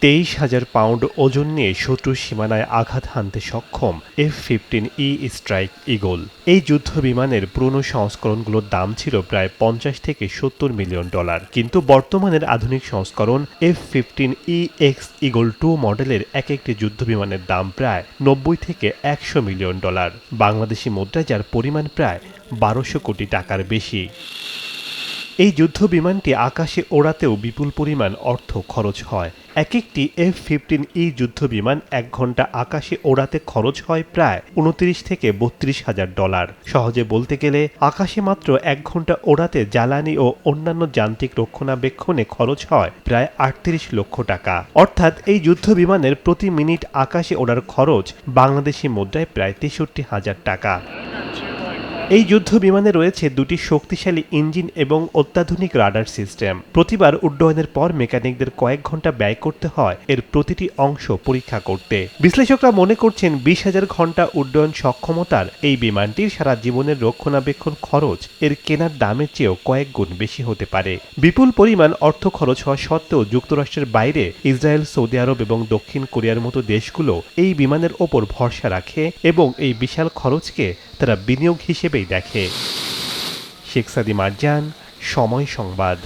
23,000 pound ওজন নিয়ে শত্রুর সীমানায় আঘাত হানতে সক্ষম F-15E স্ট্রাইক ঈগল। এই যুদ্ধ বিমানের পুরনো সংস্করণগুলোর দাম ছিল প্রায় 50 থেকে 70 মিলিয়ন ডলার, কিন্তু বর্তমানের আধুনিক সংস্করণ F-15EX ঈগল 2 মডেলের এক একটি যুদ্ধ বিমানের দাম প্রায় 90 থেকে 100 মিলিয়ন ডলার, বাংলাদেশি মুদ্রায় যার পরিমাণ প্রায় 1200 কোটি টাকার বেশি। এই যুদ্ধ বিমানটি আকাশে ওড়াতেও বিপুল পরিমাণ অর্থ খরচ হয়। এক একটি F-15E যুদ্ধ বিমান 1 ঘন্টা আকাশে ওড়াতে খরচ হয় প্রায় 29 থেকে 32 হাজার ডলার। সহজে বলতে গেলে আকাশে মাত্র 1 ঘন্টা ওড়াতে জ্বালানি ও অন্যান্য যান্ত্রিক রক্ষণাবেক্ষণে খরচ হয় প্রায় 38 লক্ষ টাকা। অর্থাৎ এই যুদ্ধ বিমানের প্রতি মিনিট আকাশে ওড়ার খরচ বাংলাদেশি মুদ্রায় প্রায় 63,000 টাকা। এই যুদ্ধ বিমানে রয়েছে দুটি শক্তিশালী ইঞ্জিন এবং অত্যাধুনিক রাডার সিস্টেম। প্রতিবার উড্ডয়নের পর মেকানিকদের কয়েক ঘন্টা ব্যয় করতে হয় এর প্রতিটি অংশ পরীক্ষা করতে। বিশ্লেষকরা মনে করছেন 20,000 ঘন্টা উড্ডয়ন সক্ষমতার এই বিমানটির সারা জীবনের রক্ষণাবেক্ষণ খরচ এর কেনার দামের চেয়েও কয়েক গুণ বেশি হতে পারে। বিপুল পরিমাণ অর্থ খরচ হওয়া সত্ত্বেও যুক্তরাষ্ট্রের বাইরে ইসরায়েল, সৌদি আরব এবং দক্ষিণ কোরিয়ার মতো দেশগুলো এই বিমানের ওপর ভরসা রাখে এবং এই বিশাল খরচকে তারা বিনিয়োগ হিসেবেই দেখে। শেখ সাদি মারজান, সময় সংবাদ।